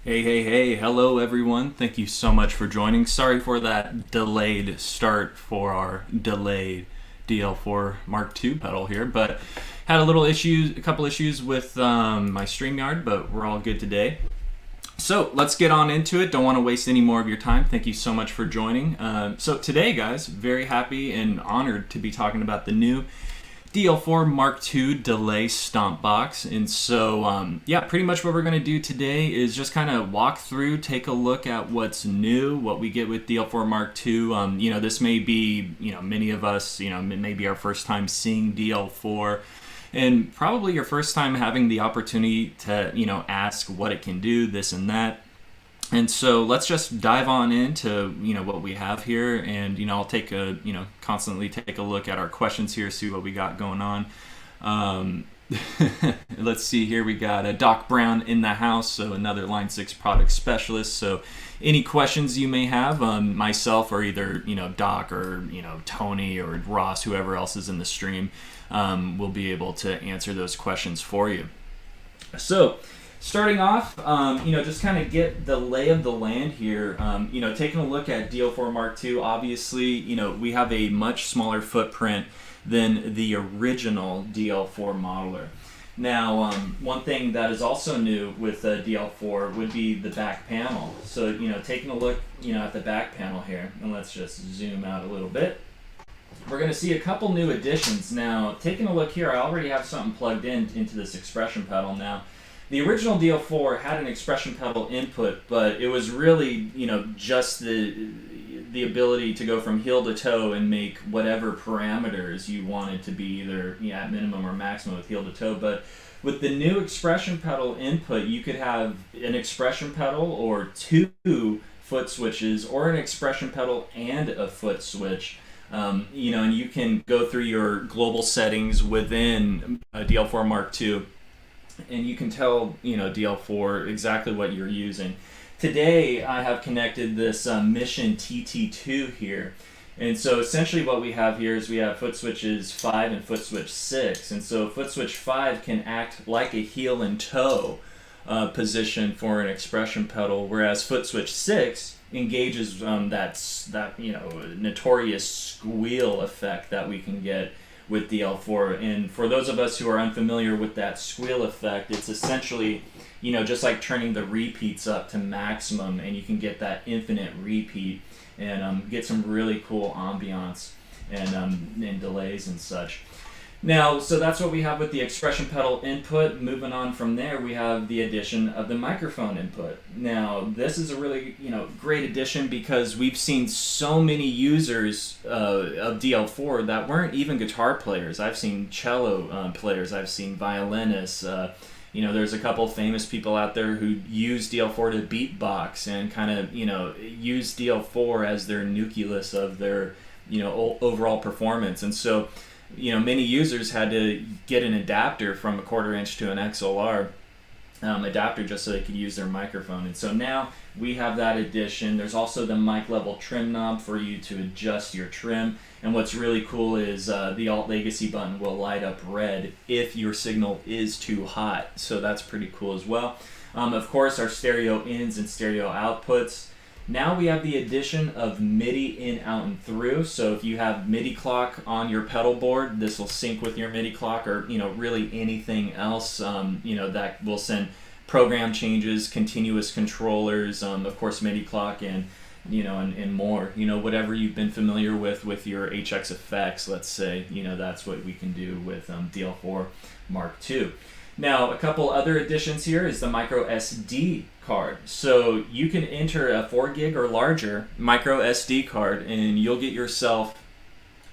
Hey, hello everyone. Thank you so much for joining. Sorry for that delayed start for our delayed DL4 Mark II pedal here, but had a couple issues with my StreamYard, but we're all good today. So let's get on into it. Don't want to waste any more of your time. Thank you so much for joining. So today, guys, very happy and honored to be talking about the new DL4 Mark II Delay Stomp Box. And so, yeah, pretty much what we're going to do today is just kind of walk through, take a look at what's new, what we get with DL4 Mark II. This may be, many of us, maybe our first time seeing DL4 and probably your first time having the opportunity to, ask what it can do, this and that. And so let's just dive on into what we have here, and I'll take a constantly take a look at our questions here, see what we got going on. Let's see here, we got Doc Brown in the house, so another Line 6 product specialist. So any questions you may have, myself or either Doc or Tony or Ross, whoever else is in the stream, will be able to answer those questions for you. So starting off, just kind of get the lay of the land here. Taking a look at DL4 Mark II, obviously, we have a much smaller footprint than the original DL4 modeler. Now, one thing that is also new with DL4 would be the back panel. So, taking a look, at the back panel here, and let's just zoom out a little bit. We're going to see a couple new additions. Now, taking a look here, I already have something plugged into this expression pedal now. The original DL4 had an expression pedal input, but it was really, just the ability to go from heel to toe and make whatever parameters you wanted to be either at minimum or maximum with heel to toe. But with the new expression pedal input, you could have an expression pedal or two foot switches, or an expression pedal and a foot switch. And you can go through your global settings within DL4 Mark II, and you can tell DL4 exactly what you're using. Today I have connected this Mission TT2 here, and so essentially what we have here is we have foot switches 5 and foot switch 6, and so foot switch 5 can act like a heel and toe position for an expression pedal, whereas foot switch 6 engages that notorious squeal effect that we can get with DL4. And for those of us who are unfamiliar with that squeal effect, it's essentially, just like turning the repeats up to maximum, and you can get that infinite repeat and get some really cool ambiance and delays and such. Now, so that's what we have with the expression pedal input. Moving on from there, we have the addition of the microphone input. Now, this is a really, great addition because we've seen so many users of DL4 that weren't even guitar players. I've seen cello players, I've seen violinists. There's a couple famous people out there who use DL4 to beatbox and kind of, use DL4 as their nucleus of their, overall performance. And so, many users had to get an adapter from a 1/4 inch to an XLR adapter just so they could use their microphone. And so now we have that addition. There's also the mic level trim knob for you to adjust your trim. And what's really cool is the Alt Legacy button will light up red if your signal is too hot. So that's pretty cool as well. Of course, our stereo ins and stereo outputs. Now we have the addition of MIDI in, out, and through. So if you have MIDI clock on your pedal board, this will sync with your MIDI clock, or really anything else that will send program changes, continuous controllers, of course MIDI clock, and and more. Whatever you've been familiar with your HX effects, let's say, that's what we can do with DL4 Mark II. Now, a couple other additions here is the micro SD card. So you can enter a 4 gig or larger micro SD card, and you'll get yourself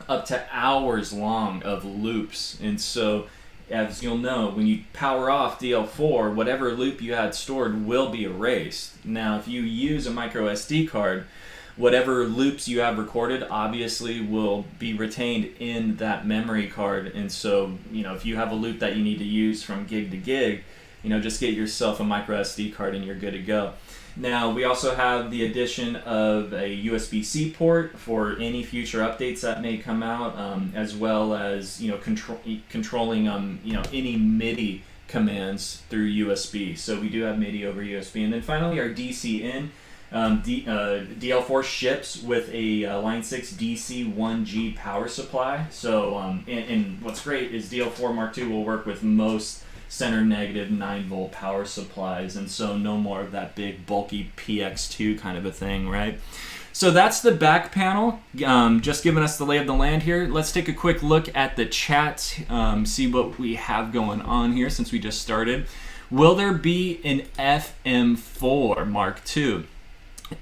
up to hours long of loops. And so, as you'll know, when you power off DL4, whatever loop you had stored will be erased. Now, if you use a micro SD card, whatever loops you have recorded obviously will be retained in that memory card. And so, if you have a loop that you need to use from gig to gig, just get yourself a micro SD card and you're good to go. Now, we also have the addition of a USB-C port for any future updates that may come out, as well as controlling any MIDI commands through USB. So we do have MIDI over USB. And then finally our DC in. DL4 ships with a Line 6 DC 1G power supply. So, and what's great is DL4 Mark II will work with most center negative 9-volt power supplies, and so no more of that big bulky PX2 kind of a thing, right? So that's the back panel, just giving us the lay of the land here. Let's take a quick look at the chat, see what we have going on here since we just started. Will there be an FM4 Mark II?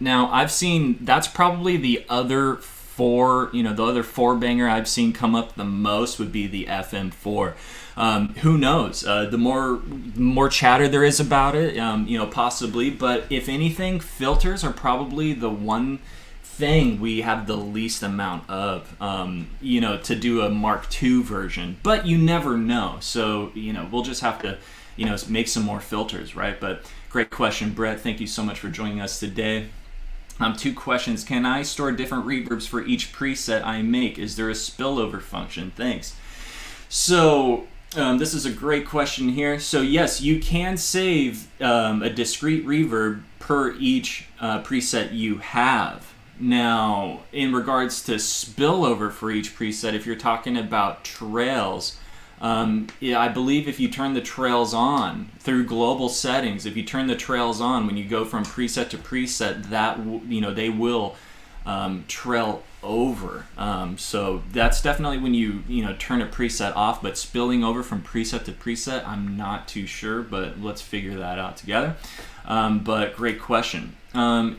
Now, I've seen, that's probably the other four, the other four banger I've seen come up the most would be the FM4. Who knows? The more chatter there is about it, possibly. But if anything, filters are probably the one thing we have the least amount of, to do a Mark II version. But you never know. So, we'll just have to, make some more filters, right? But great question, Brett. Thank you so much for joining us today. 2 questions. Can I store different reverbs for each preset I make? Is there a spillover function? Thanks. So this is a great question here. So yes, you can save a discrete reverb per each preset you have. Now, in regards to spillover for each preset, if you're talking about trails, I believe if you turn the trails on through global settings, if you turn the trails on when you go from preset to preset, that they will trail over. So that's definitely when you turn a preset off. But spilling over from preset to preset, I'm not too sure. But let's figure that out together. But great question.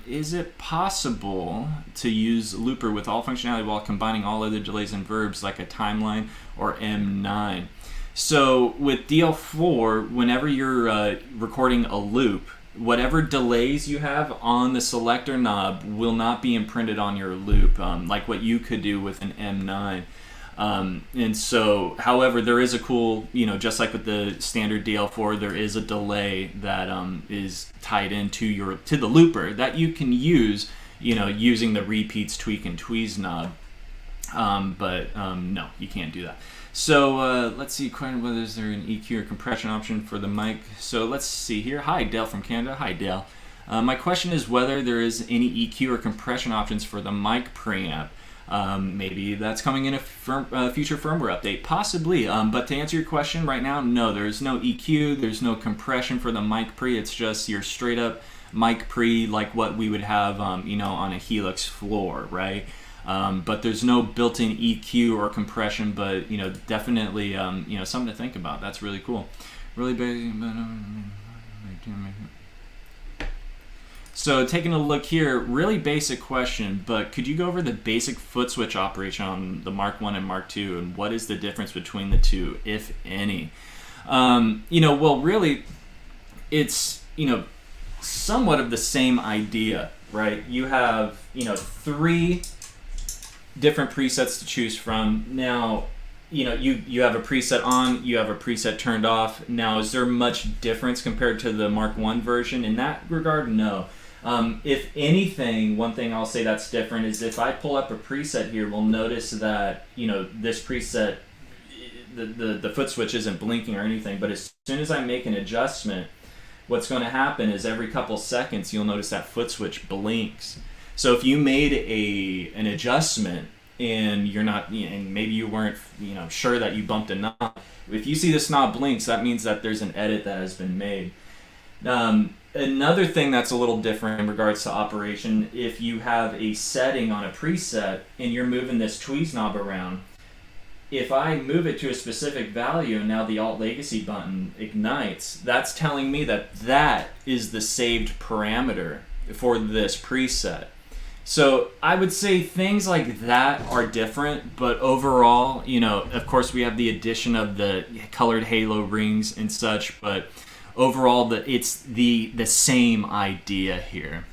Is it possible to use Looper with all functionality while combining all other delays and verbs like a timeline or M9? So with DL4, whenever you're recording a loop, whatever delays you have on the selector knob will not be imprinted on your loop, like what you could do with an M9. And so, however, there is a cool, just like with the standard DL4, there is a delay that is tied into to the looper that you can use, using the repeats, tweak, and tweeze knob. But no, you can't do that. So let's see, whether is there an EQ or compression option for the mic. So let's see here. Hi, Dale from Canada. Hi, Dale. My question is whether there is any EQ or compression options for the mic preamp. Maybe that's coming in a future firmware update, possibly. But to answer your question right now, no, there's no EQ, there's no compression for the mic pre. It's just your straight up mic pre, like what we would have, on a Helix floor, right? But there's no built-in EQ or compression, but definitely, something to think about. That's really cool. Really basic. So taking a look here, really basic question, but could you go over the basic Footswitch operation on the Mark I and Mark II, and what is the difference between the two, if any? Well, really, it's, somewhat of the same idea, right? You have, 3 different presets to choose from. Now, you have a preset on, you have a preset turned off. Now, is there much difference compared to the Mark I version? In that regard, no. If anything, one thing I'll say that's different is if I pull up a preset here, we'll notice that, this preset, the Footswitch isn't blinking or anything, but as soon as I make an adjustment, what's going to happen is every couple seconds, you'll notice that Footswitch blinks. So if you made an adjustment and you're not, and maybe you weren't, sure that you bumped a knob, if you see this knob blinks, that means that there's an edit that has been made. Another thing that's a little different in regards to operation, if you have a setting on a preset and you're moving this tweeze knob around, if I move it to a specific value and now the Alt Legacy button ignites, that's telling me that that is the saved parameter for this preset. So I would say things like that are different, but overall, of course we have the addition of the colored halo rings and such, but overall it's the same idea here.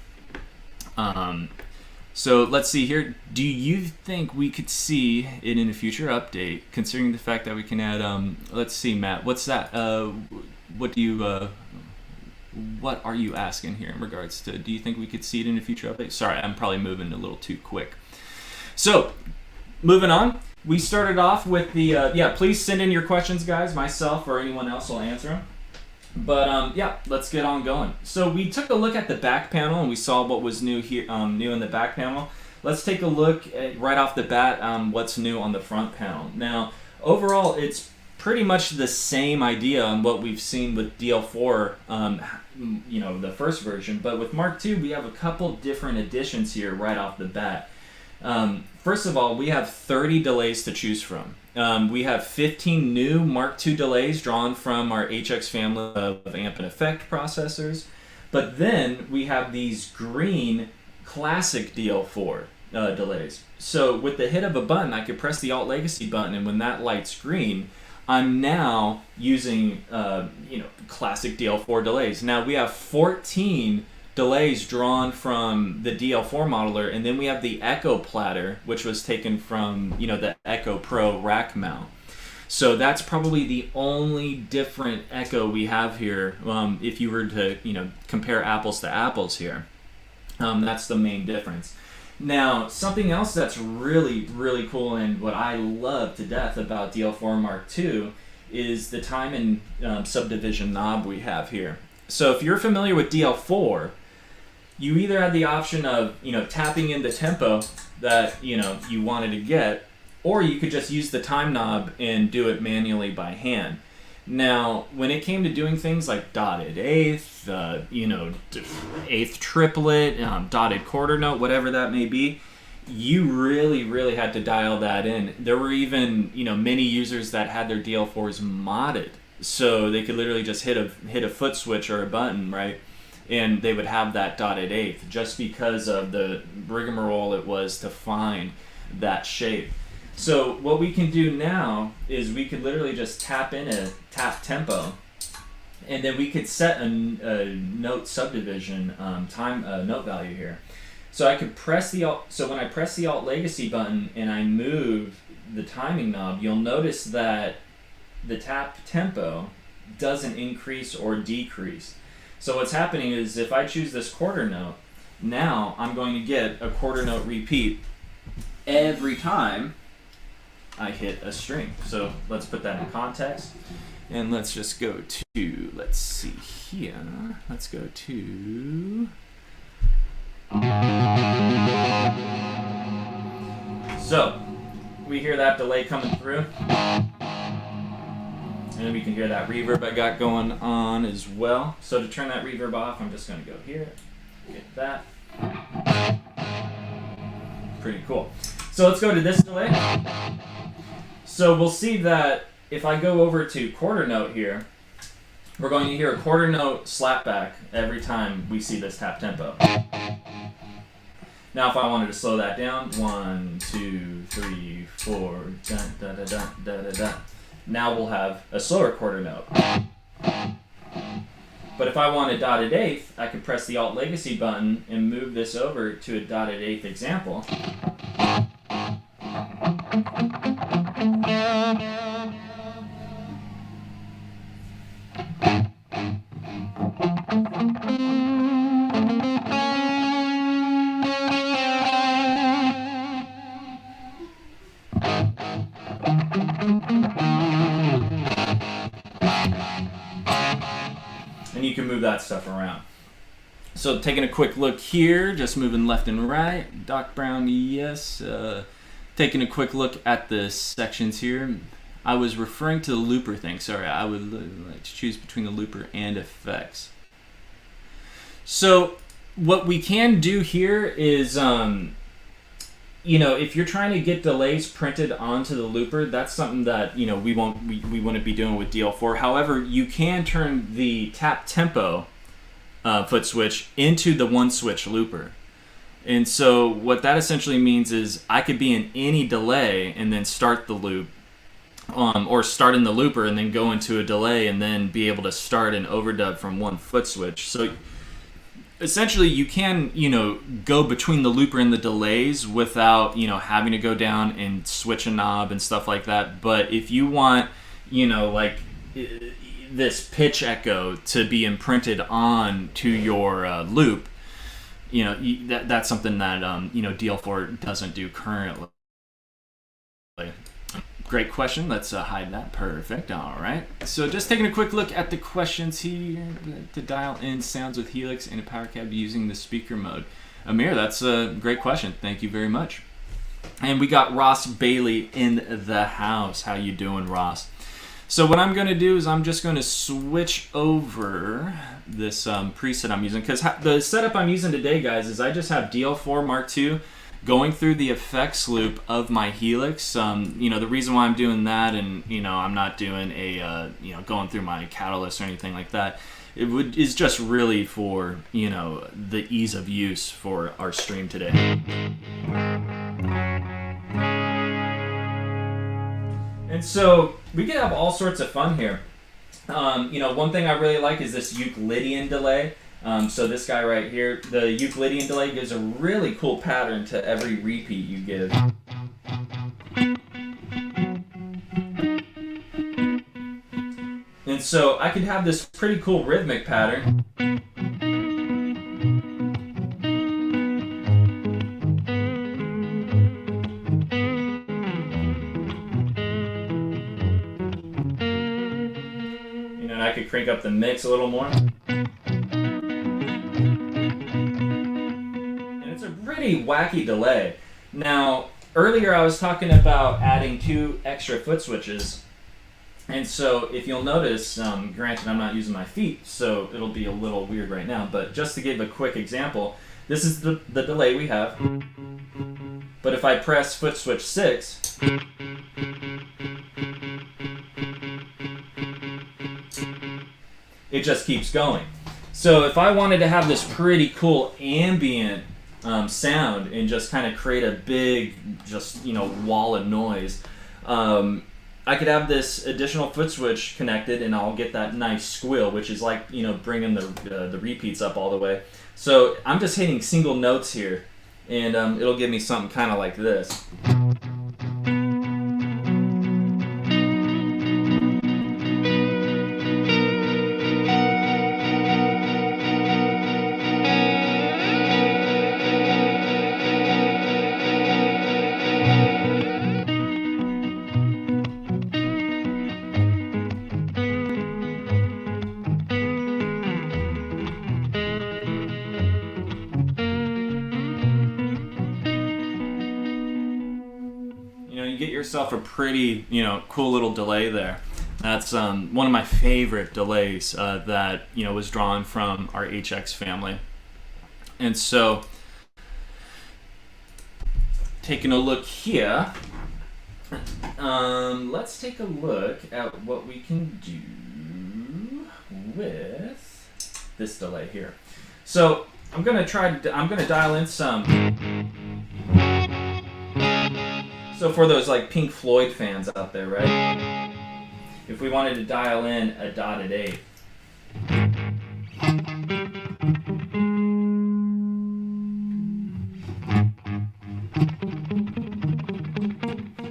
So let's see here. Do you think we could see it in a future update, considering the fact that we can add, let's see, Matt, what's that? What are you asking here in regards to, do you think we could see it in a future update? Sorry, I'm probably moving a little too quick. So, moving on. We started off with the, please send in your questions, guys. Myself or anyone else will answer them. But yeah, let's get on going. So we took a look at the back panel and we saw what was new here, new in the back panel. Let's take a look at, right off the bat, what's new on the front panel. Now, overall, it's pretty much the same idea on what we've seen with DL4, the first version. But with Mark II, we have a couple different additions here right off the bat. First of all, we have 30 delays to choose from. We have 15 new Mark II delays drawn from our HX family of amp and effect processors. But then we have these green classic DL4 delays. So with the hit of a button, I could press the Alt Legacy button, and when that light's green, I'm now using classic DL4 delays. Now we have 14 delays drawn from the DL4 modeler, and then we have the Echo platter, which was taken from the Echo Pro rack mount. So that's probably the only different Echo we have here. If you were to compare apples to apples here, that's the main difference. Now, something else that's really, really cool and what I love to death about DL4 Mark II is the time and subdivision knob we have here. So if you're familiar with DL4, you either had the option of tapping in the tempo that you wanted to get, or you could just use the time knob and do it manually by hand. Now, when it came to doing things like dotted eighth, eighth triplet, dotted quarter note, whatever that may be, you really, really had to dial that in. There were even many users that had their DL4s modded, so they could literally just hit a foot switch or a button, right? And they would have that dotted eighth just because of the rigmarole it was to find that shape. So what we can do now is we could literally just tap in a tap tempo, and then we could set a note subdivision note value here. So I could press the Alt. So when I press the Alt Legacy button and I move the timing knob, you'll notice that the tap tempo doesn't increase or decrease. So what's happening is if I choose this quarter note, now I'm going to get a quarter note repeat every time I hit a string. So let's put that in context. And let's just go to, let's see here. Let's go to... So we hear that delay coming through. And we can hear that reverb I got going on as well. So to turn that reverb off, I'm just going to go here, get that. Pretty cool. So let's go to this delay. So we'll see that if I go over to quarter note here, we're going to hear a quarter note slapback every time we see this tap tempo. Now if I wanted to slow that down, 1, 2, 3, 4, da da da da da da da. Now we'll have a slower quarter note. But if I want a dotted eighth, I can press the Alt Legacy button and move this over to a dotted eighth example. And you can move that stuff around. So taking a quick look here, just moving left and right. Doc Brown, yes. Taking a quick look at the sections here. I was referring to the looper thing. Sorry, I would like to choose between the looper and effects. So what we can do here is, if you're trying to get delays printed onto the looper, that's something that we wouldn't be doing with DL4. However, you can turn the tap tempo foot switch into the one switch looper. And so what that essentially means is I could be in any delay and then start the loop, or start in the looper and then go into a delay and then be able to start an overdub from one foot switch. So essentially you can go between the looper and the delays without having to go down and switch a knob and stuff like that. But if you want like this pitch echo to be imprinted on to your loop, that's something that DL4 doesn't do currently. Great question. Let's hide that. Perfect. All right. So just taking a quick look at the questions here to dial in sounds with Helix in a power cab using the speaker mode. Amir, that's a great question. Thank you very much. And we got Ross Bailey in the house. How you doing, Ross? So what I'm going to do is I'm just going to switch over this preset I'm using, because the setup I'm using today, guys, is I just have DL4 MkII going through the effects loop of my Helix. You know, the reason why I'm doing that, and you know, I'm not doing a going through my Catalyst or anything like that, is just really for, you know, the ease of use for our stream today. And so we can have all sorts of fun here. You know, one thing I really like is this Euclidean delay. So this guy right here, the Euclidean delay gives a really cool pattern to every repeat you give. And so I could have this pretty cool rhythmic pattern. You know, and I could crank up the mix a little more. Pretty wacky delay. Now, earlier I was talking about adding 2 extra foot switches, and so if you'll notice, granted I'm not using my feet, so it'll be a little weird right now, but just to give a quick example, this is the delay we have, but if I press foot switch 6, it just keeps going. So if I wanted to have this pretty cool ambient sound and just kind of create a big, just, you know, wall of noise, I could have this additional foot switch connected, and I'll get that nice squeal, which is like, you know, bringing the repeats up all the way. So I'm just hitting single notes here, and it'll give me something kind of like this. Yourself a pretty, you know, cool little delay there. That's one of my favorite delays that, you know, was drawn from our HX family. And so, taking a look here, let's take a look at what we can do with this delay here. So I'm gonna dial in some. So for those like Pink Floyd fans out there, right? If we wanted to dial in a dotted 8.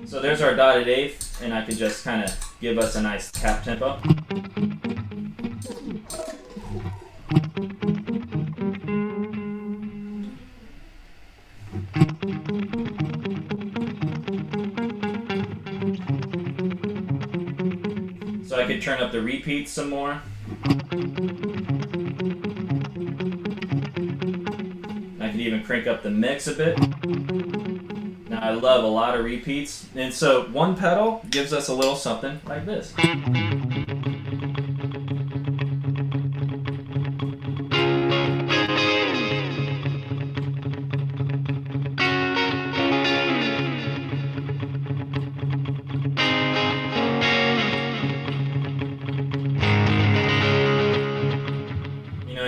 So there's our dotted 8th, and I could just kind of give us a nice tap tempo. So I could turn up the repeats some more. I could even crank up the mix a bit. Now I love a lot of repeats. And so one pedal gives us a little something like this.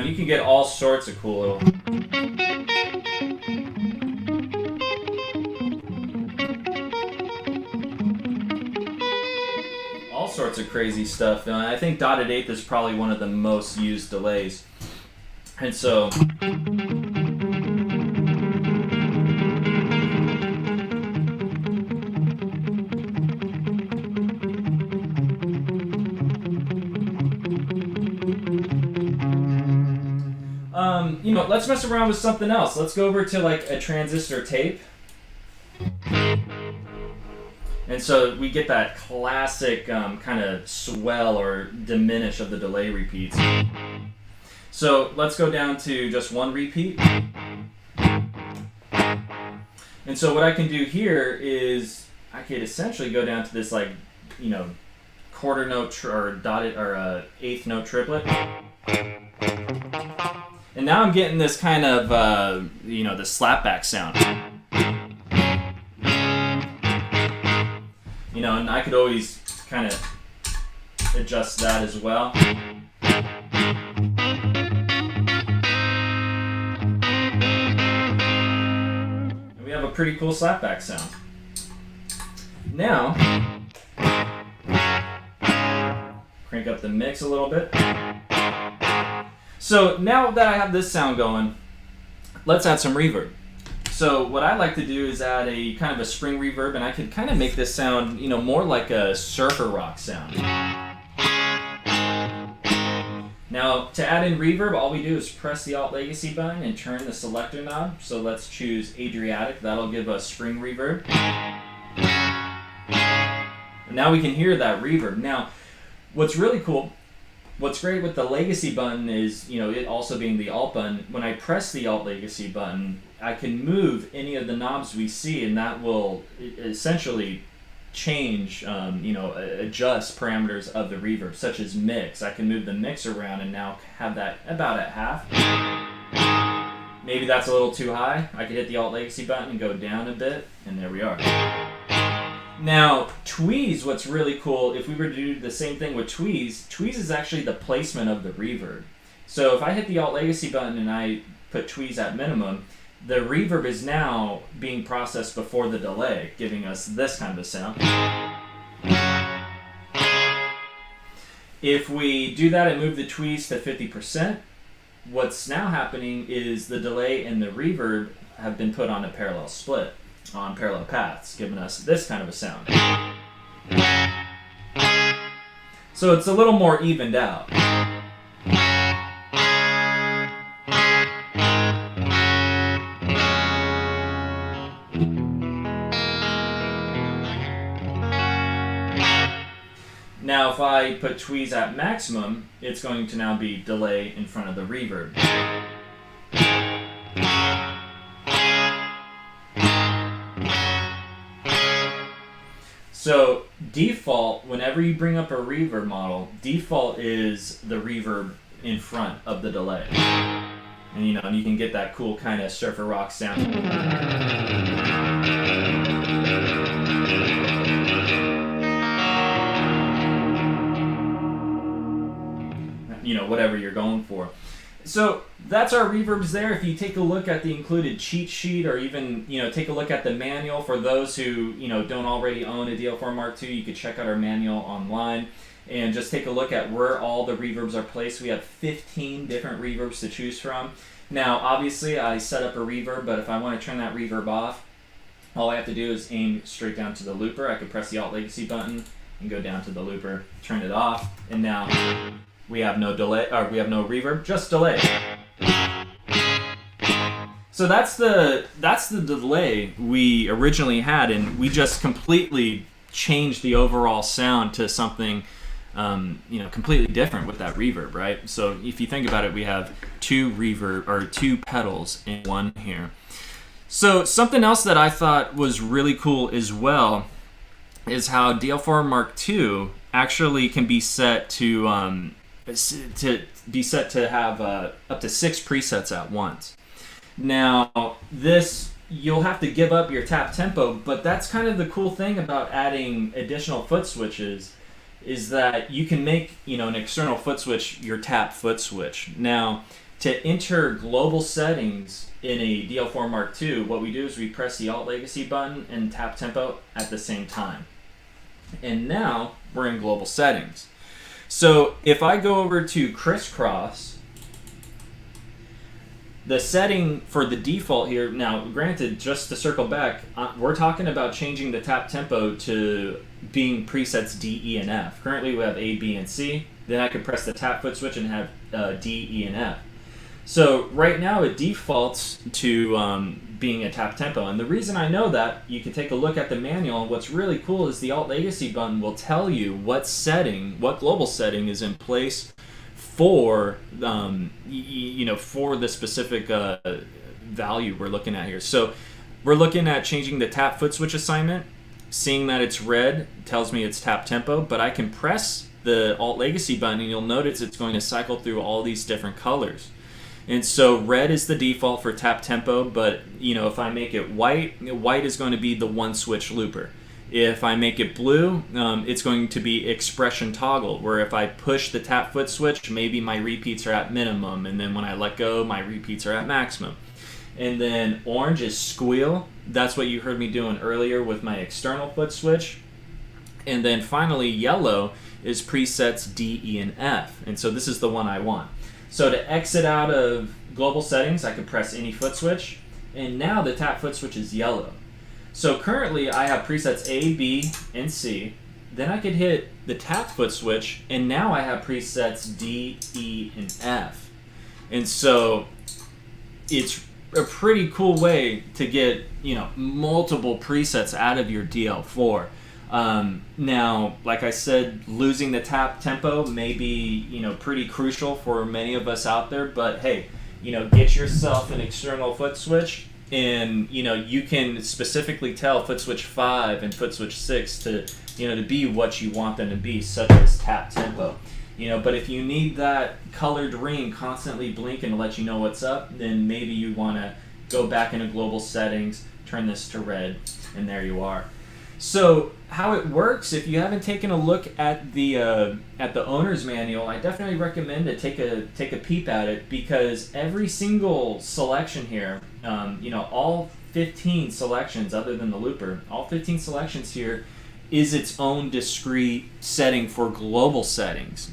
You can get all sorts of cool little... all sorts of crazy stuff. I think dotted 8th is probably one of the most used delays. And so... you know, let's mess around with something else. Let's go over to like a transistor tape. And so we get that classic kind of swell or diminish of the delay repeats. So let's go down to just one repeat. And so what I can do here is I could essentially go down to this, like, you know, quarter note or dotted or eighth note triplet. And now I'm getting this kind of, you know, the slapback sound. You know, and I could always kind of adjust that as well. And we have a pretty cool slapback sound. Now, crank up the mix a little bit. So now that I have this sound going, let's add some reverb. So what I like to do is add a kind of a spring reverb, and I could kind of make this sound, you know, more like a surfer rock sound. Now, to add in reverb, all we do is press the Alt Legacy button and turn the selector knob. So let's choose Adriatic. That'll give us spring reverb. And now we can hear that reverb. Now, what's really cool, what's great with the Legacy button is, you know, it also being the Alt button, when I press the Alt Legacy button, I can move any of the knobs we see, and that will essentially change, you know, adjust parameters of the reverb, such as mix. I can move the mix around and now have that about at half. Maybe that's a little too high. I could hit the Alt Legacy button and go down a bit, and there we are. Now, tweeze, what's really cool, if we were to do the same thing with tweeze, tweeze is actually the placement of the reverb. So if I hit the Alt Legacy button and I put tweeze at minimum, the reverb is now being processed before the delay, giving us this kind of a sound. If we do that and move the tweeze to 50%, what's now happening is the delay and the reverb have been put on a parallel split, on parallel paths, giving us this kind of a sound. So it's a little more evened out. Now if I put tweeze at maximum, it's going to now be delay in front of the reverb. So default, whenever you bring up a reverb model, default is the reverb in front of the delay. And you know, and you can get that cool kind of surfer rock sound. You know, whatever you're going for. So that's our reverbs there. If you take a look at the included cheat sheet, or even, you know, take a look at the manual for those who, you know, don't already own a DL4 Mark II, you could check out our manual online and just take a look at where all the reverbs are placed. We have 15 different reverbs to choose from. Now, obviously, I set up a reverb, but if I want to turn that reverb off, all I have to do is aim straight down to the looper. I could press the Alt Legacy button and go down to the looper, turn it off, and now we have no delay, or we have no reverb, just delay. So that's the delay we originally had, and we just completely changed the overall sound to something, you know, completely different with that reverb, right? So if you think about it, we have two pedals in one here. So something else that I thought was really cool as well is how DL4 Mark II actually can be set to have up to 6 presets at once. Now, this, you'll have to give up your tap tempo, but that's kind of the cool thing about adding additional foot switches, is that you can make, you know, an external foot switch your tap foot switch. Now, to enter global settings in a DL4 Mark II, what we do is we press the Alt Legacy button and tap tempo at the same time. And now we're in global settings. So if I go over to crisscross, the setting for the default here, now granted, just to circle back, we're talking about changing the tap tempo to being presets D, E, and F. Currently we have A, B, and C. Then I could press the tap foot switch and have D, E, and F. So right now it defaults to being a tap tempo, and the reason I know that, you can take a look at the manual, and what's really cool is the Alt Legacy button will tell you what global setting is in place for for the specific value we're looking at here. So we're looking at changing the tap foot switch assignment. Seeing that it's red tells me it's tap tempo, but I can press the Alt Legacy button and you'll notice it's going to cycle through all these different colors. And so red is the default for tap tempo, but if I make it white, white is going to be the one switch looper. If I make it blue, it's going to be expression toggle, where if I push the tap foot switch, maybe my repeats are at minimum, and then when I let go, my repeats are at maximum. And then orange is squeal. That's what you heard me doing earlier with my external foot switch. And then finally, yellow is presets D, E, and F. And so this is the one I want. So to exit out of global settings, I can press any foot switch. And now the tap foot switch is yellow. So currently I have presets A, B, and C. Then I could hit the tap foot switch, and now I have presets D, E, and F. And so it's a pretty cool way to get multiple presets out of your DL4. Now, like I said, losing the tap tempo may be pretty crucial for many of us out there, but hey, get yourself an external foot switch, and you can specifically tell foot switch 5 and foot switch 6 to be what you want them to be, such as tap tempo. But if you need that colored ring constantly blinking to let you know what's up, then maybe you want to go back into global settings, turn this to red, and there you are. So how it works, if you haven't taken a look at the owner's manual, I definitely recommend to take a peep at it, because every single selection here, all 15 selections other than the looper, all 15 selections here is its own discrete setting for global settings.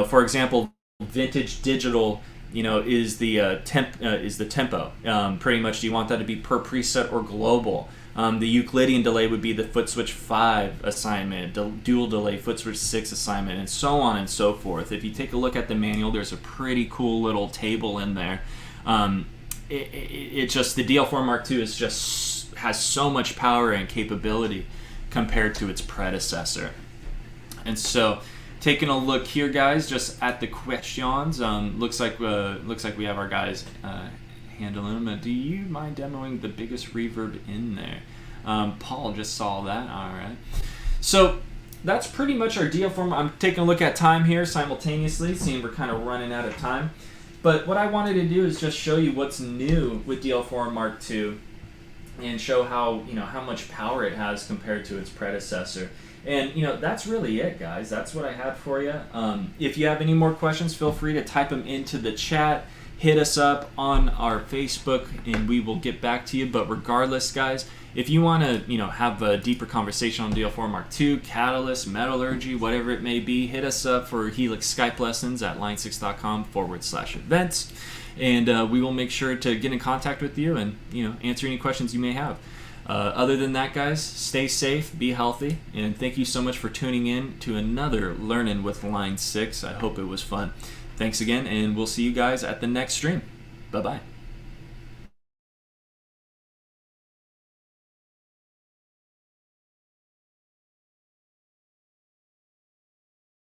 For example, vintage digital, is the tempo. Pretty much, do you want that to be per preset or global? The Euclidean delay would be the foot switch 5 assignment, dual delay foot switch 6 assignment, and so on and so forth. If you take a look at the manual, there's a pretty cool little table in there. The DL4 Mark II has so much power and capability compared to its predecessor. And so, taking a look here, guys, just at the questions, looks like we have our guys handling them. Do you mind demoing the biggest reverb in there? Paul just saw that. All right. So that's pretty much our DL4. I'm taking a look at time here simultaneously, seeing we're kind of running out of time. But what I wanted to do is just show you what's new with DL4 Mark II, and show how much power it has compared to its predecessor. And that's really it, guys. That's what I had for you. If you have any more questions, feel free to type them into the chat. Hit us up on our Facebook, and we will get back to you. But regardless, guys, if you want to have a deeper conversation on DL4 Mark II, Catalyst, Metallurgy, whatever it may be, hit us up for Helix Skype lessons at line6.com/events. And we will make sure to get in contact with you and answer any questions you may have. Other than that, guys, stay safe, be healthy, and thank you so much for tuning in to another Learning with Line 6. I hope it was fun. Thanks again, and we'll see you guys at the next stream. Bye-bye.